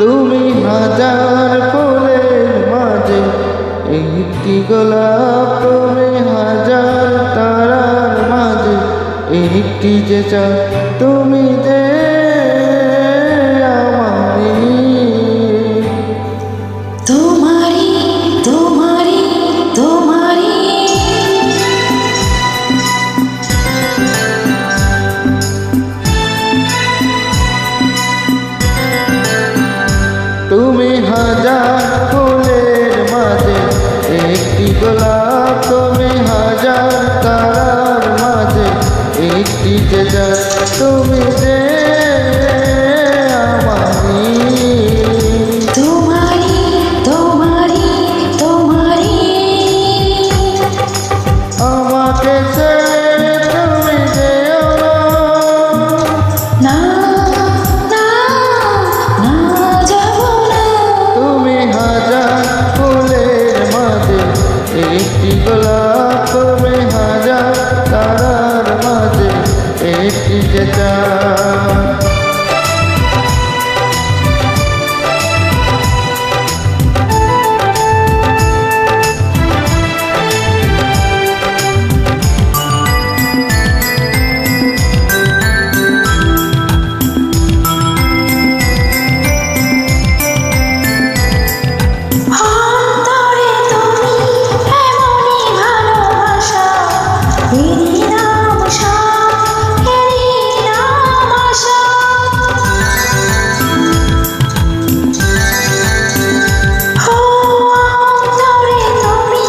তুমি হাজার ফুলের মাঝে একটি গোলাপ, তুমি হাজার তারার মাঝে একটি যে চাঁদ, তুমি যে আমারই। তোমারি তোমারি তোমারি তুমি হাজার ফুলের মাঝে একটি গোলাপ, তুমি হাজার তারার মাঝে একটি যে চাঁদ, তুমি যে আমারই। তোমারি তোমারি তোমারি আমাকে ছেড়ে তুমি যেও না, না না না যাব না। তুমি হাজার ফুলের মাঝে একটি গোলাপ, তুমি হাজার তারার মাঝে একটি যে চাঁদ। অন্তরে তুমি এমনই ভালোবাসা, এরই নাম সাথ, এরই নাম আশা। ও অন্তরে তুমি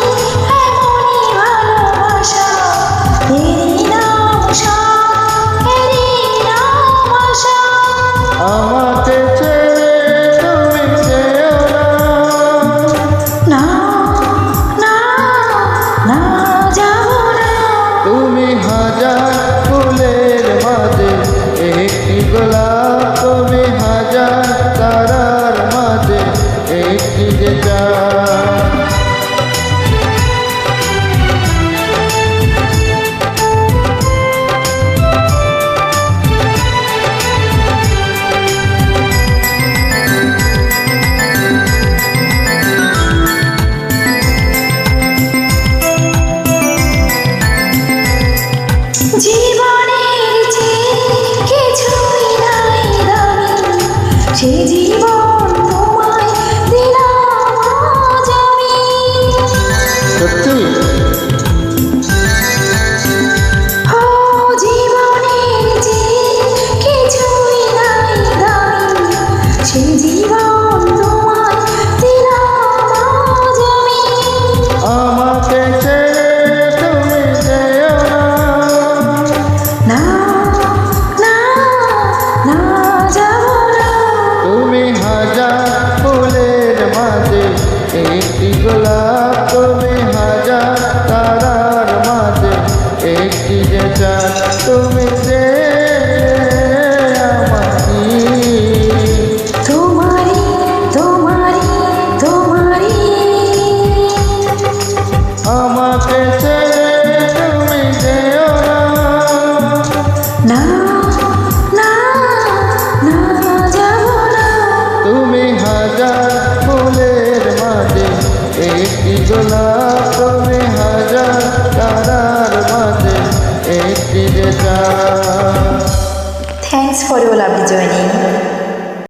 এমনই ভালোবাসা, এরই নাম সাথ, এরই নাম আশা। আমাকে ছেড়ে তুমি যেও না, না না না যাব না। তুমি হাজার ফুলের মাঝে একটি গোলাপ, তুমি হাজার তারার মাঝে একটি যে চাঁদ। জীবনের চেয়ে কিছুই নাই দামি, সে জীবন তোমায় দিলাম আজ আমি। সত্যি ও জীবনের চেয়ে কিছুই নাই দামি, সে জীবন তোমায় দিলাম আজ আমি। আমাকে ছেড়ে তুমি যেও না, না না না যাব না। তুমি হাজার ফুলের মাঝে একটি গোলাপ, তুমি হাজার তারার মাঝে একটি যে চাঁদ, তুমি যে আমারই। তোমারি তোমারি তোমারি আমাকে ছেড়ে তুমি যেও না, না না না যাব না। তুমি হাজার ফুলের মাঝে একটি গোলাপ, তুমি হাজার তারার মাঝে একটি যে চাঁদ। Thanks for your lovely joining.